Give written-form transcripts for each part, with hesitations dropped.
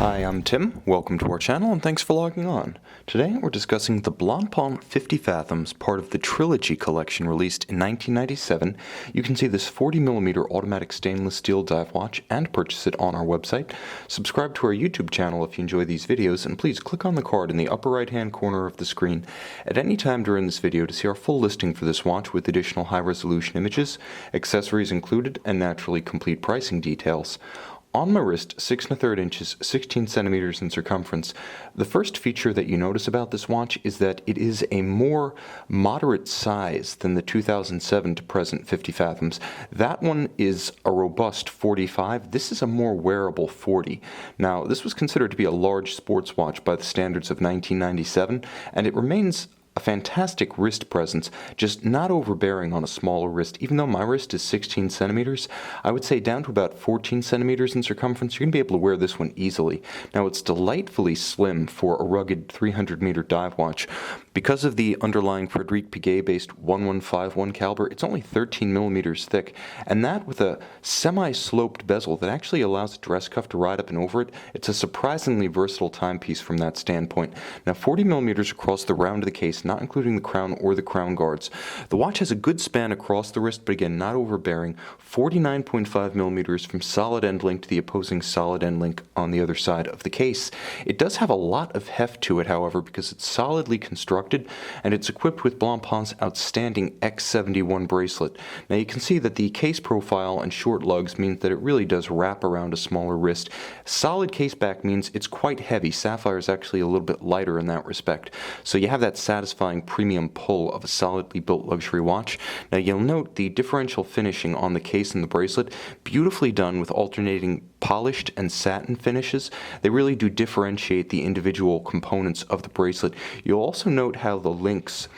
Hi, I'm Tim. Welcome to our channel and thanks for logging on. Today we're discussing the Blancpain 50 Fathoms, part of the Trilogy collection released in 1997. You can see this 40mm automatic stainless steel dive watch and purchase it on our website. Subscribe to our YouTube channel if you enjoy these videos, and please click on the card in the upper right hand corner of the screen at any time during this video to see our full listing for this watch with additional high resolution images, accessories included, and naturally complete pricing details. On my wrist, 6 1/3 inches, 16 centimeters in circumference. The first feature that you notice about this watch is that it is a more moderate size than the 2007 to present 50 Fathoms. That one is a robust 45. This is a more wearable 40. Now, this was considered to be a large sports watch by the standards of 1997, and it remains a fantastic wrist presence, just not overbearing on a smaller wrist. Even though my wrist is 16 centimeters, I would say down to about 14 centimeters in circumference, you're going to be able to wear this one easily. Now, it's delightfully slim for a rugged 300-meter dive watch. Because of the underlying Frederic Piguet-based 1151 caliber, it's only 13 millimeters thick, and that with a semi-sloped bezel that actually allows the dress cuff to ride up and over it. It's a surprisingly versatile timepiece from that standpoint. Now, 40 millimeters across the round of the case, not including the crown or the crown guards. The watch has a good span across the wrist, but again, not overbearing. 49.5 millimeters from solid end link to the opposing solid end link on the other side of the case. It does have a lot of heft to it, however, because it's solidly constructed, and it's equipped with Blancpain's outstanding X71 bracelet. Now, you can see that the case profile and short lugs means that it really does wrap around a smaller wrist. Solid case back means it's quite heavy. Sapphire is actually a little bit lighter in that respect. So you have that satisfying premium pull of a solidly built luxury watch. Now, you'll note the differential finishing on the case and the bracelet, beautifully done with alternating polished and satin finishes. They really do differentiate the individual components of the bracelet. You'll also note how the links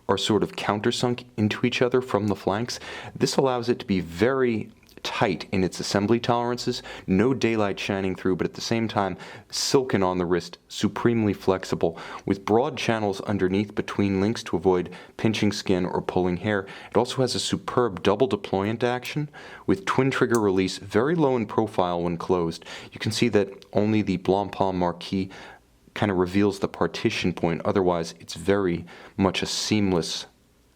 are sort of countersunk into each other from the flanks. This allows it to be very tight in its assembly tolerances, no daylight shining through, but at the same time silken on the wrist, supremely flexible, with broad channels underneath between links to avoid pinching skin or pulling hair. It also has a superb double deployant action with twin trigger release, very low in profile when closed. You can see that only the Blancpain marquee kind of reveals the partition point, otherwise it's very much a seamless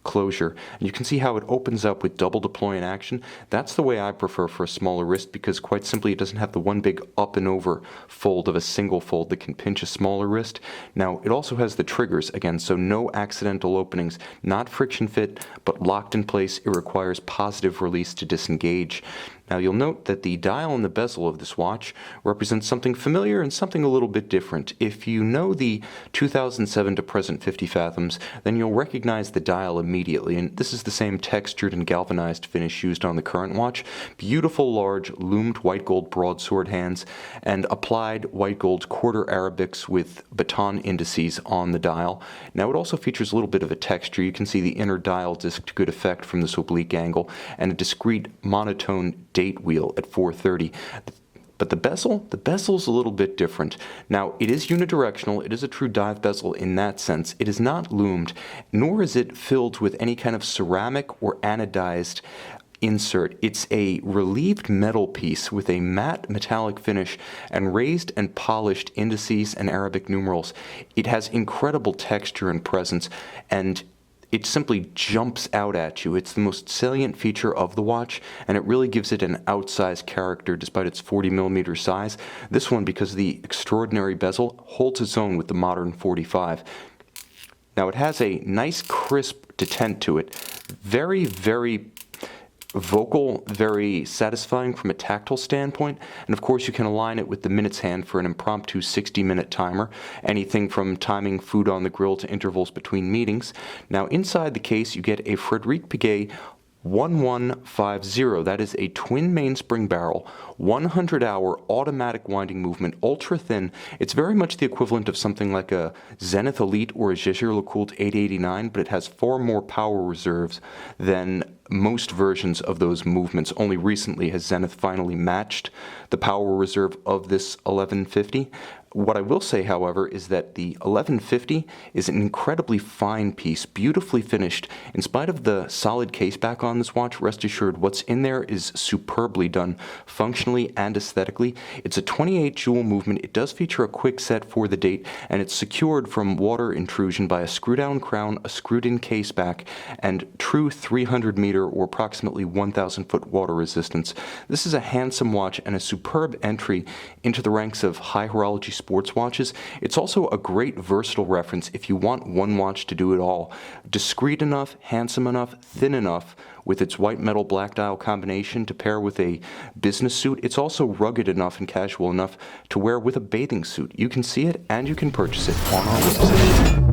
closure. And you can see how it opens up with double deployant action. That's the way I prefer for a smaller wrist, because quite simply it doesn't have the one big up and over fold of a single fold that can pinch a smaller wrist. Now, it also has the triggers again, so no accidental openings, not friction fit, but locked in place. It requires positive release to disengage. Now, you'll note that the dial and the bezel of this watch represents something familiar and something a little bit different. If you know the 2007 to present 50 Fathoms, then you'll recognize the dial immediately, and this is the same textured and galvanized finish used on the current watch. Beautiful, large, loomed white gold broadsword hands, and applied white gold quarter Arabics with baton indices on the dial. Now, it also features a little bit of a texture. You can see the inner dial disc to good effect from this oblique angle, and a discrete monotone date wheel at 430. But the bezel's a little bit different. Now, it is unidirectional. It is a true dive bezel in that sense. It is not loomed, nor is it filled with any kind of ceramic or anodized insert. It's a relieved metal piece with a matte metallic finish and raised and polished indices and Arabic numerals. It has incredible texture and presence, and it simply jumps out at you. It's the most salient feature of the watch, and it really gives it an outsized character despite its 40mm size. This one, because of the extraordinary bezel, holds its own with the modern 45. Now, it has a nice crisp detent to it. Very, very vocal, very satisfying from a tactile standpoint, and of course you can align it with the minutes hand for an impromptu 60-minute timer, anything from timing food on the grill to intervals between meetings. Now, inside the case you get a Frederic Piguet 1150. That is a twin mainspring barrel, 100-hour automatic winding movement, ultra thin. It's very much the equivalent of something like a Zenith Elite or a Jaeger-LeCoultre 889, but it has far more power reserves than most versions of those movements. Only recently has Zenith finally matched the power reserve of this 1150. What I will say, however, is that the 1150 is an incredibly fine piece, beautifully finished. In spite of the solid case back on this watch, rest assured what's in there is superbly done, functionally and aesthetically. It's a 28 jewel movement. It does feature a quick set for the date, and it's secured from water intrusion by a screw-down crown, a screwed-in case back, and true 300-meter or approximately 1,000-foot water resistance. This is a handsome watch and a superb entry into the ranks of high horology sports watches. It's also a great versatile reference if you want one watch to do it all. Discreet enough, handsome enough, thin enough, with its white metal black dial combination to pair with a business suit. It's also rugged enough and casual enough to wear with a bathing suit. You can see it and you can purchase it on our website.